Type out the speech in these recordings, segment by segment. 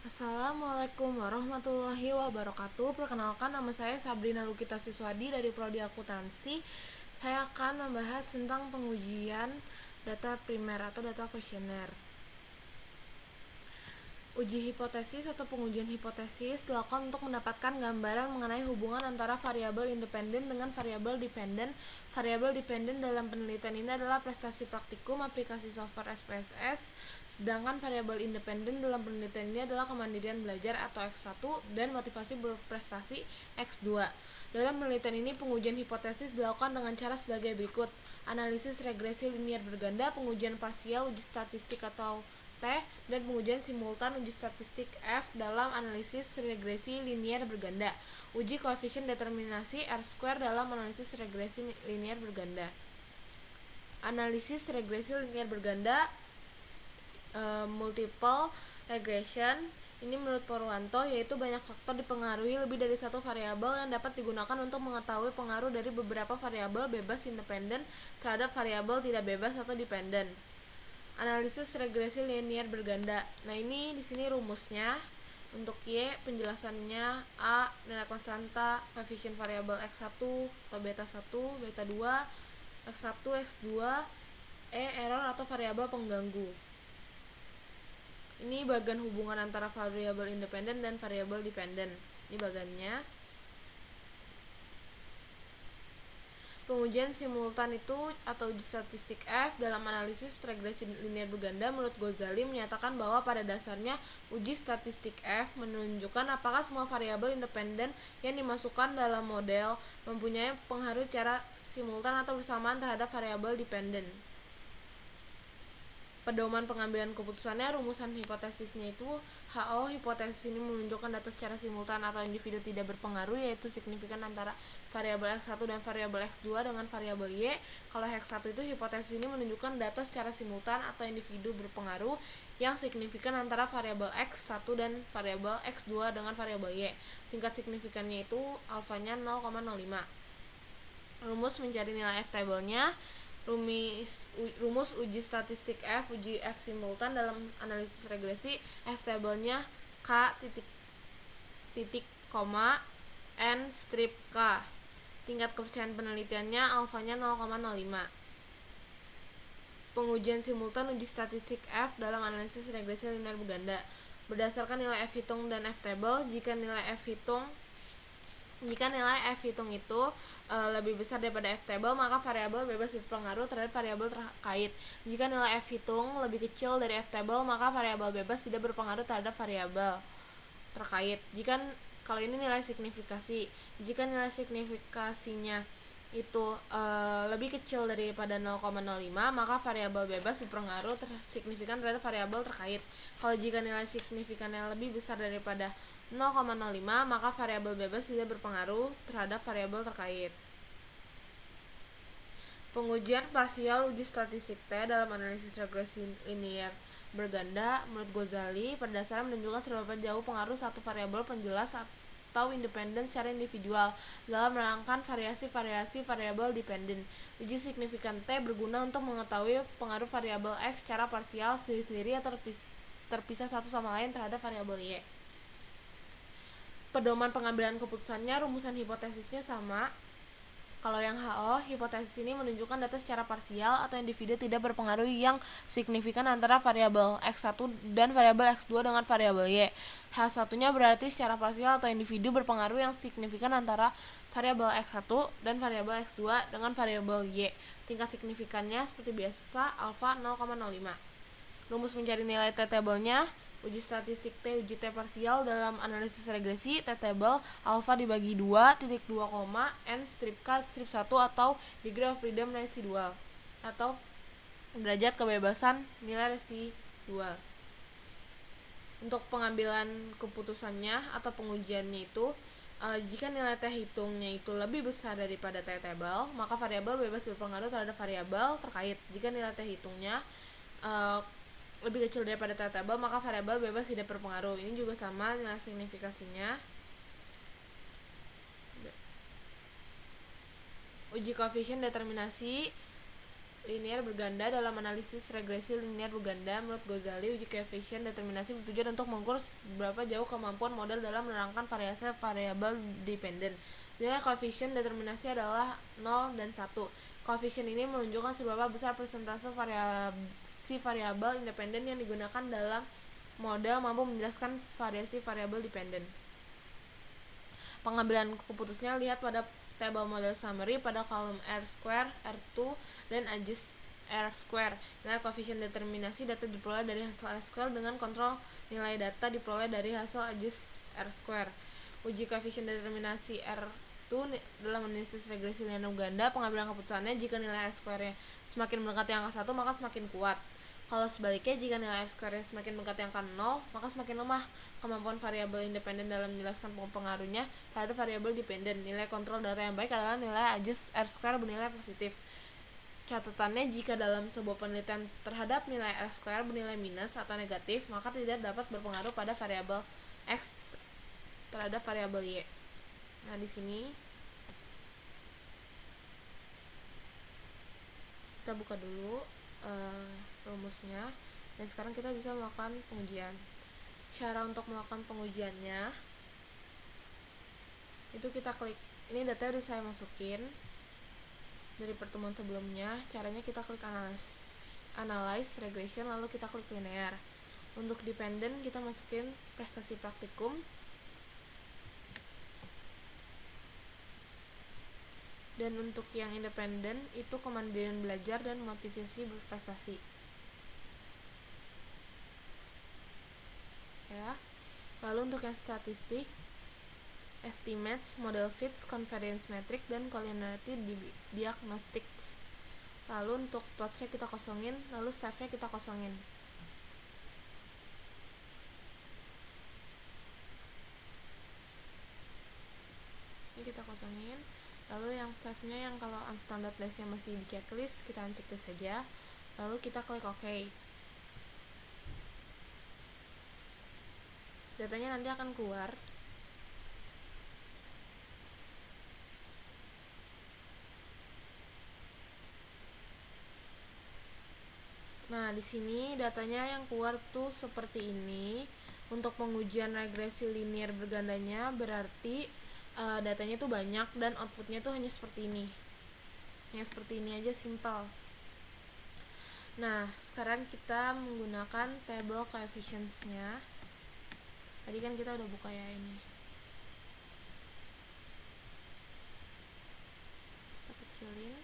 Assalamualaikum warahmatullahi wabarakatuh. Perkenalkan, nama saya Sabrina Lukita Siswadi dari Prodi Akuntansi. Saya akan membahas tentang pengujian data primer atau data kuesioner. Uji hipotesis atau pengujian hipotesis dilakukan untuk mendapatkan gambaran mengenai hubungan antara variabel independen dengan variabel dependen. Variabel dependen dalam penelitian ini adalah prestasi praktikum aplikasi software SPSS, sedangkan variabel independen dalam penelitian ini adalah kemandirian belajar atau X1 dan motivasi berprestasi X2. Dalam penelitian ini, pengujian hipotesis dilakukan dengan cara sebagai berikut: analisis regresi linier berganda, pengujian parsial, uji statistik atau T, dan pengujian simultan uji statistik F dalam analisis regresi linier berganda. Uji koefisien determinasi R² dalam analisis regresi linier berganda. Analisis regresi linier berganda multiple regression ini menurut Purwanto yaitu banyak faktor dipengaruhi lebih dari satu variabel yang dapat digunakan untuk mengetahui pengaruh dari beberapa variabel bebas independen terhadap variabel tidak bebas atau dependen. Analisis regresi linier berganda. Nah, ini di sini rumusnya. Untuk Y, penjelasannya: A, nilai konstanta koefisien variabel X1 atau beta 1, beta 2, X1, X2, E, error atau variabel pengganggu. Ini bagian hubungan antara variabel independen dan variabel dependen. Ini bagiannya. Pengujian simultan itu atau uji statistik F dalam analisis regresi linier berganda menurut Ghazali menyatakan bahwa pada dasarnya uji statistik F menunjukkan apakah semua variabel independen yang dimasukkan dalam model mempunyai pengaruh secara simultan atau bersamaan terhadap variabel dependen. Pedoman pengambilan keputusannya, rumusan hipotesisnya itu HO. Hipotesis ini menunjukkan data secara simultan atau individu tidak berpengaruh, yaitu signifikan antara variabel X1 dan variabel X2 dengan variabel Y. Kalau X1 itu hipotesis ini menunjukkan data secara simultan atau individu berpengaruh yang signifikan antara variabel X1 dan variabel X2 dengan variabel Y. Tingkat signifikannya itu alfanya 0,05. Rumus mencari nilai F-tabelnya. Rumus uji statistik F, uji F simultan dalam analisis regresi. F tabelnya K titik koma N strip K. Tingkat kepercayaan penelitiannya alfanya 0,05. Pengujian simultan uji statistik F dalam analisis regresi linier berganda berdasarkan nilai F hitung dan F tabel. Jika nilai F hitung itu lebih besar daripada F table, maka variabel bebas berpengaruh terhadap variabel terkait. Jika nilai F hitung lebih kecil dari F table, maka variabel bebas tidak berpengaruh terhadap variabel terkait. Kalau ini nilai signifikasi, jika nilai signifikasinya itu lebih kecil daripada 0,05, maka variabel bebas berpengaruh signifikan terhadap variabel terkait. Kalau jika nilai signifikannya lebih besar daripada 0,05, maka variabel bebas tidak berpengaruh terhadap variabel terkait. Pengujian parsial uji statistik T dalam analisis regresi linier berganda menurut Ghazali pada dasarnya menunjukkan seberapa jauh pengaruh satu variabel penjelas atau independen secara individual dalam menerangkan variasi-variasi variabel dependen. Uji signifikan T berguna untuk mengetahui pengaruh variabel X secara parsial sendiri-sendiri atau terpisah satu sama lain terhadap variabel Y. Pedoman pengambilan keputusannya, rumusan hipotesisnya sama. Kalau yang HO, hipotesis ini menunjukkan data secara parsial atau individu tidak berpengaruh yang signifikan antara variabel X1 dan variabel X2 dengan variabel Y. H1-nya berarti secara parsial atau individu berpengaruh yang signifikan antara variabel X1 dan variabel X2 dengan variabel Y. Tingkat signifikannya seperti biasa alfa 0,05. Rumus mencari nilai T-tabelnya: uji statistik T, uji T parsial dalam analisis regresi. T-table alfa dibagi 2, titik 2, N strip K strip 1 atau degree of freedom residual atau derajat kebebasan nilai residual. Untuk pengambilan keputusannya atau pengujiannya itu, jika nilai T hitungnya itu lebih besar daripada T-table, maka variabel bebas berpengaruh terhadap variabel terkait. Jika nilai T hitungnya lebih kecil daripada T-table, maka variabel bebas tidak berpengaruh. Ini juga sama nilai signifikasinya. Uji koefisien determinasi linear berganda. Dalam analisis regresi linear berganda, menurut Ghazali, uji koefisien determinasi bertujuan untuk mengukur berapa jauh kemampuan model dalam menerangkan variasi variabel dependen. Nilai koefisien determinasi adalah 0 dan 1. Koefisien ini menunjukkan seberapa besar persentase variasi variabel independen yang digunakan dalam model mampu menjelaskan variasi variabel dependen. Pengambilan keputusannya lihat pada table model summary pada kolom R2, R2, dan adjust R2. Nilai koefisien determinasi data diperoleh dari hasil R2 dengan kontrol nilai data diperoleh dari hasil adjust R2. Uji koefisien determinasi R2 dalam analisis regresi linear ganda. Pengambilan keputusannya jika nilai R2-nya semakin mendekati angka 1 maka semakin kuat. Kalau sebaliknya, jika nilai R2 semakin mendekati angka 0, maka semakin lemah kemampuan variabel independen dalam menjelaskan pengaruhnya terhadap variabel dependen. Nilai kontrol data yang baik adalah nilai adjust R2 bernilai positif. Catatannya, jika dalam sebuah penelitian terhadap nilai R2 bernilai minus atau negatif, maka tidak dapat berpengaruh pada variabel X terhadap variabel Y. Nah, di sini kita buka dulu rumusnya, dan sekarang kita bisa melakukan pengujian. Cara untuk melakukan pengujiannya itu kita klik, ini data udah saya masukin dari pertemuan sebelumnya. Caranya kita klik analyze regression, lalu kita klik linear. Untuk dependen kita masukin prestasi praktikum, dan untuk yang independen itu kemandirian belajar dan motivasi berprestasi. Ya. Lalu untuk yang statistik, estimates, model fits, covariance metric, dan collinearity diagnostics. Lalu untuk plotsnya kita kosongin, lalu save-nya kita kosongin. Ini kita kosongin. Lalu yang save-nya yang kalau unstandardized-nya masih di checklist, kita unchecklist saja. Lalu kita klik OK. Datanya nanti akan keluar. Nah, di sini datanya yang keluar tuh seperti ini. Untuk pengujian regresi linear bergandanya berarti datanya tuh banyak dan outputnya tuh hanya seperti ini. Hanya seperti ini aja, simple. Nah, sekarang kita menggunakan table coefficients-nya. Tadi kan kita udah buka ya ini. Kita kecilin.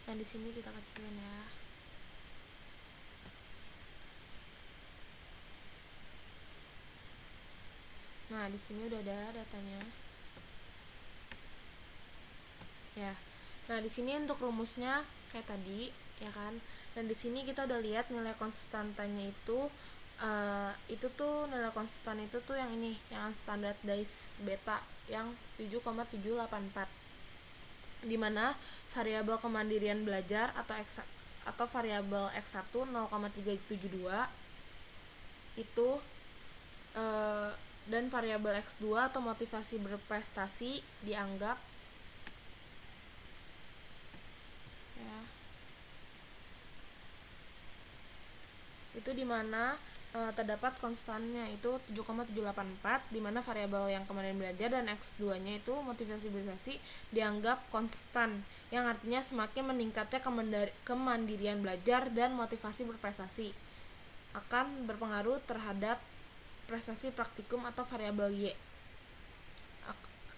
Dan di sini kita kecilin ya. Nah, di sini udah ada datanya. Ya. Nah, di sini untuk rumusnya kayak tadi, ya kan? Dan di sini kita udah lihat nilai konstantanya itu tuh nilai konstan itu tuh yang ini, yang standardized beta yang 7,784. Dimana variabel kemandirian belajar atau variabel X1 0,372 itu dan variabel X2 atau motivasi berprestasi dianggap ya, itu dimana terdapat konstannya itu 7,784, dimana variabel yang kemarin belajar dan X2 nya itu motivasi berprestasi dianggap konstan, yang artinya semakin meningkatnya kemandirian belajar dan motivasi berprestasi akan berpengaruh terhadap prestasi praktikum atau variabel Y.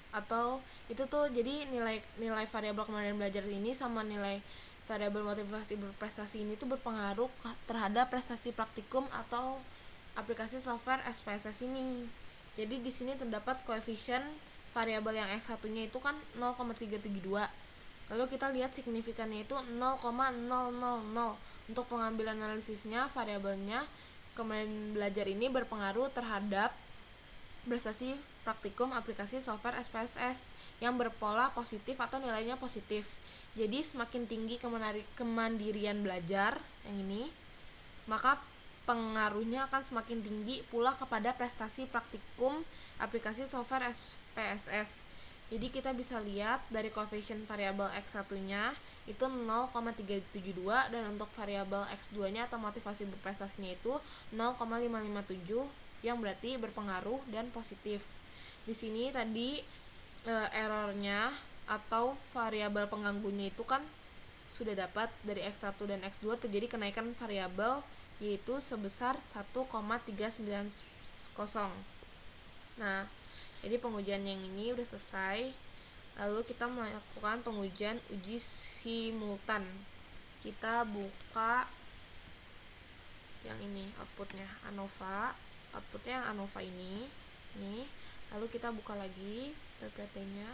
Atau itu tuh jadi nilai variabel kemandirian belajar ini sama nilai variabel motivasi berprestasi ini tuh berpengaruh terhadap prestasi praktikum atau aplikasi software SPSS ini. Jadi di sini terdapat koefisien variabel yang X1-nya itu kan 0,372. Lalu kita lihat signifikannya itu 0,000. Untuk pengambilan analisisnya, variabelnya kemandirian belajar ini berpengaruh terhadap prestasi praktikum aplikasi software SPSS yang berpola positif atau nilainya positif. Jadi semakin tinggi kemandirian belajar yang ini, maka pengaruhnya akan semakin tinggi pula kepada prestasi praktikum aplikasi software SPSS. Jadi kita bisa lihat dari koefisien variabel X1-nya itu 0,372 dan untuk variabel X2-nya atau motivasi berprestasinya itu 0,557 yang berarti berpengaruh dan positif. Di sini tadi errornya atau variabel pengganggunya itu kan sudah dapat dari X1 dan X2 terjadi kenaikan variabel yaitu sebesar 1,390. Nah, jadi pengujian yang ini udah selesai. Lalu kita melakukan pengujian uji simultan. Kita buka yang ini outputnya ANOVA. Outputnya yang ANOVA ini. Nih. Lalu kita buka lagi PPT-nya.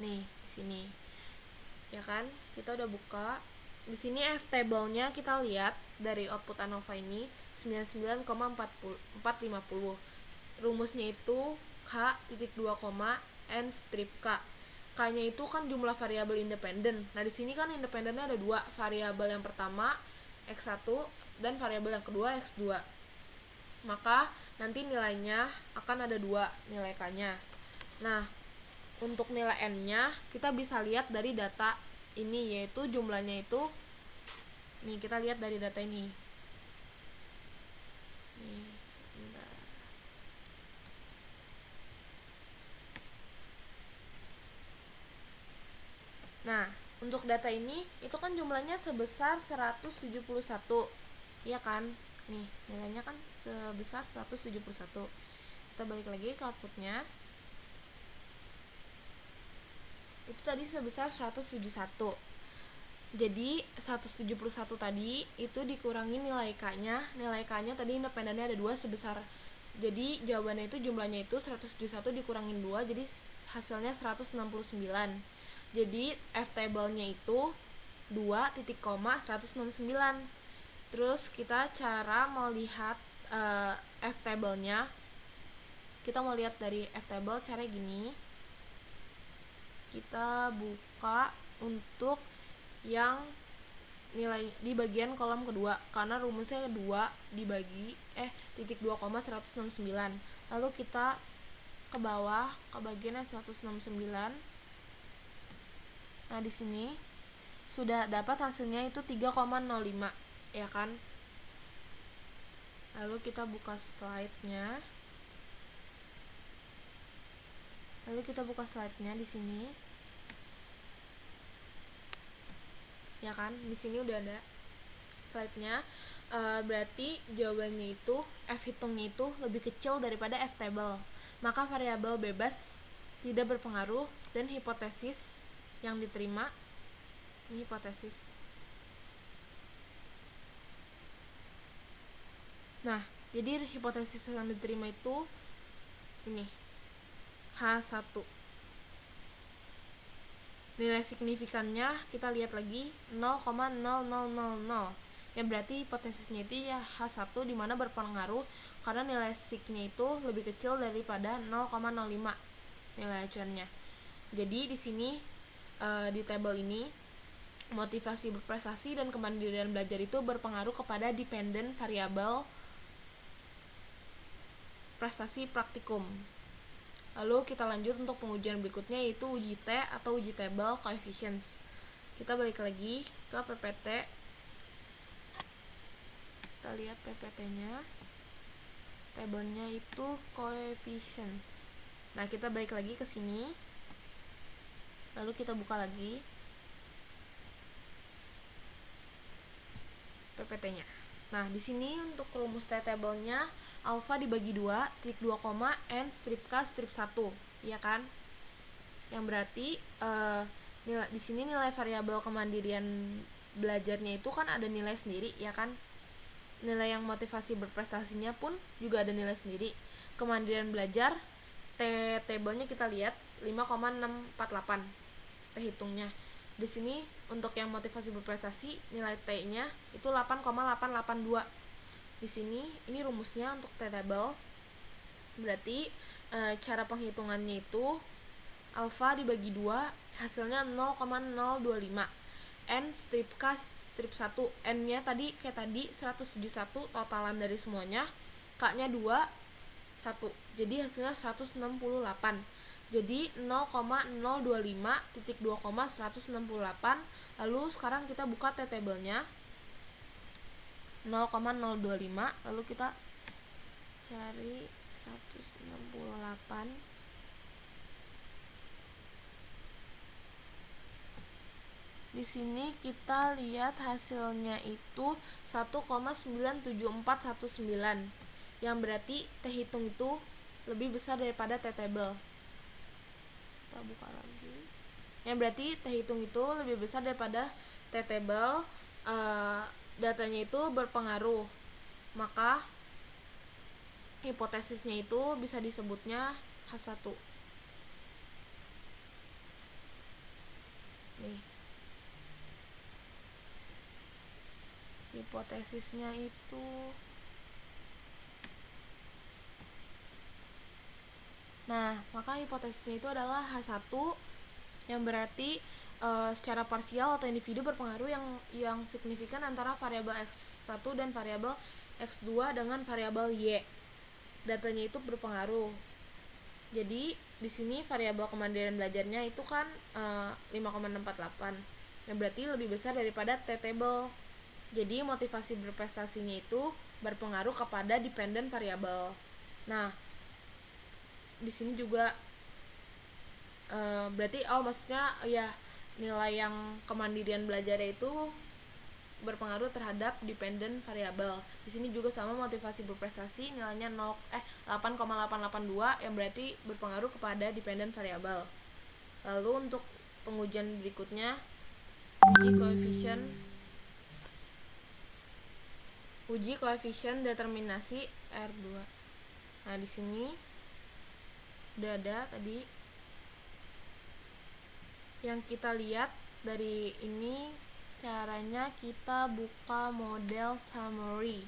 Nih, di sini. Ya kan? Kita udah buka. Di sini F table-nya kita lihat dari output ANOVA ini 99,450. Rumusnya itu K.2, N strip K. K-nya itu kan jumlah variabel independen. Nah, di sini kan independennya ada dua, variabel yang pertama X1 dan variabel yang kedua X2. Maka nanti nilainya akan ada dua nilai K-nya. Nah, untuk nilai N-nya kita bisa lihat dari data ini, yaitu jumlahnya itu nih, kita lihat dari data ini. Nih, sebentar. Nah, untuk data ini itu kan jumlahnya sebesar 171. Iya kan? Nih, nilainya kan sebesar 171. Kita balik lagi ke outputnya. Itu tadi sebesar 171. Jadi 171 tadi itu dikurangi nilai K-nya. Nilai K-nya tadi independennya ada 2 sebesar. Jadi jawabannya itu jumlahnya itu 171 dikurangin 2, jadi hasilnya 169. Jadi F table-nya itu 2.169. Terus kita cara mau lihat F table-nya. Kita mau lihat dari F table cara gini. Kita buka untuk yang nilai di bagian kolom kedua, karena rumusnya 2 dibagi 2,169. Lalu kita ke bawah ke bagian 169. Nah, di sini sudah dapat hasilnya itu 3,05, ya kan? Lalu kita buka slide-nya. Di sini. Ya kan, di sini udah ada slide-nya. Berarti jawabannya itu F hitungnya itu lebih kecil daripada F table, maka variabel bebas tidak berpengaruh dan hipotesis yang diterima ini hipotesis. Nah, jadi hipotesis yang diterima itu ini H1. Nilai signifikannya kita lihat lagi 0,0000. Ya berarti hipotesisnya itu ya H1 di mana berpengaruh karena nilai signya itu lebih kecil daripada 0,05 nilai acuannya. Jadi di sini di tabel ini motivasi berprestasi dan kemandirian belajar itu berpengaruh kepada dependent variabel prestasi praktikum. Lalu kita lanjut untuk pengujian berikutnya, yaitu uji T atau uji table coefficients. Kita balik lagi ke PPT. Kita lihat PPT-nya. Tabelnya itu coefficients. Nah, kita balik lagi ke sini. Lalu kita buka lagi PPT-nya. Nah, di sini untuk rumus T table-nya alfa dibagi 2, titik 2, N strip K strip 1, ya kan? Yang berarti nilai di sini nilai variabel kemandirian belajarnya itu kan ada nilai sendiri, ya kan? Nilai yang motivasi berprestasinya pun juga ada nilai sendiri. Kemandirian belajar T table-nya kita lihat 5,648 T hitungnya. Di sini untuk yang motivasi berprestasi nilai T-nya itu 8,882. Di sini ini rumusnya untuk T table. Berarti cara penghitungannya itu alfa dibagi 2 hasilnya 0,025. N strip K strip 1, N-nya tadi kayak tadi 171 totalan dari semuanya, K-nya 2, 1. Jadi hasilnya 168. Jadi 0,025 titik 2,168. Lalu sekarang kita buka T-table-nya 0,025, lalu kita cari 168. Di sini kita lihat hasilnya itu 1,97419, yang berarti T hitung itu lebih besar daripada T table. Kita buka lagi. Yang berarti T hitung itu lebih besar daripada T table. Datanya itu berpengaruh. Maka hipotesisnya itu bisa disebutnya H1. Nih. Hipotesisnya itu maka hipotesisnya itu adalah H1, yang berarti secara parsial atau individu berpengaruh yang signifikan antara variabel X1 dan variabel X2 dengan variabel Y. Datanya itu berpengaruh. Jadi di sini variabel kemandirian belajarnya itu kan 5,648, yang berarti lebih besar daripada T table. Jadi motivasi berprestasinya itu berpengaruh kepada dependent variabel. Nah, di sini juga berarti maksudnya ya nilai yang kemandirian belajar itu berpengaruh terhadap dependent variabel. Di sini juga sama, motivasi berprestasi nilainya 8,882, yang berarti berpengaruh kepada dependent variabel. Lalu untuk pengujian berikutnya, uji koefisien determinasi R2. Nah, di sini udah ada tadi. Yang kita lihat dari ini, caranya kita buka model summary.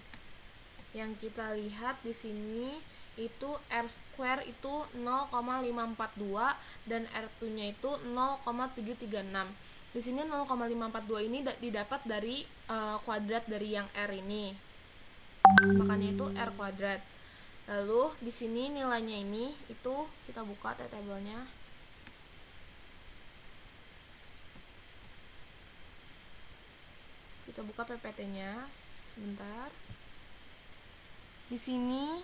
Yang kita lihat di sini itu R² itu 0,542 dan R2-nya itu 0,736. Di sini 0,542 ini didapat dari kuadrat dari yang R ini. Makanya itu R kuadrat. Lalu di sini nilainya ini itu kita buka T-table-nya. Kita buka PPT-nya sebentar. Di sini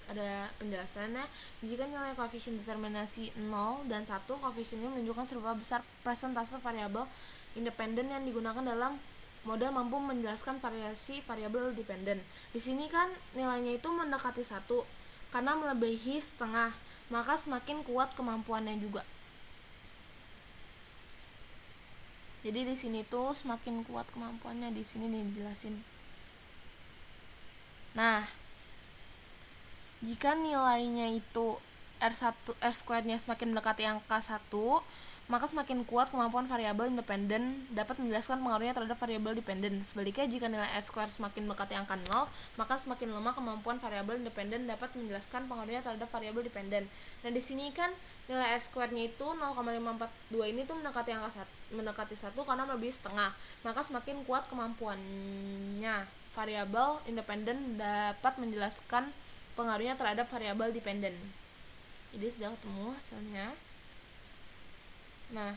ada penjelasannya. Jika nilai koefisien determinasi 0 dan 1, koefisiennya menunjukkan seberapa besar persentase variabel independen yang digunakan dalam model mampu menjelaskan variasi variabel dependen. Di sini kan nilainya itu mendekati 1 karena melebihi setengah, maka semakin kuat kemampuannya juga. Jadi di sini tuh semakin kuat kemampuannya, di sini dijelasin. Nah, jika nilainya itu R2-nya semakin mendekati angka 1, maka semakin kuat kemampuan variabel independen dapat menjelaskan pengaruhnya terhadap variabel dependen. Sebaliknya, jika nilai R² semakin mendekati angka 0, maka semakin lemah kemampuan variabel independen dapat menjelaskan pengaruhnya terhadap variabel dependen. Dan di sini kan nilai R²-nya itu 0,542 ini tuh mendekati 1 karena melebihi setengah. Maka semakin kuat kemampuannya variabel independen dapat menjelaskan pengaruhnya terhadap variabel dependen. Jadi sudah ketemu hasilnya. Nah,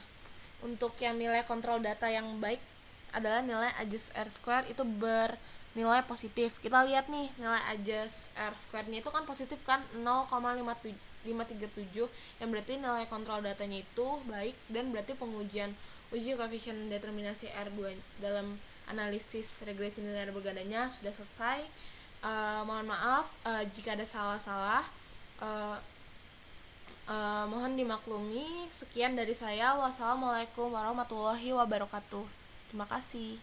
untuk yang nilai kontrol data yang baik adalah nilai adjust R² itu bernilai positif. Kita lihat nih, nilai adjust R²-nya itu kan positif kan, 0,537, yang berarti nilai kontrol datanya itu baik, dan berarti uji koefisien determinasi R2 dalam analisis regresi linear bergandanya sudah selesai. Mohon maaf jika ada salah-salah, mohon dimaklumi. Sekian dari saya. Wassalamualaikum warahmatullahi wabarakatuh. Terima kasih.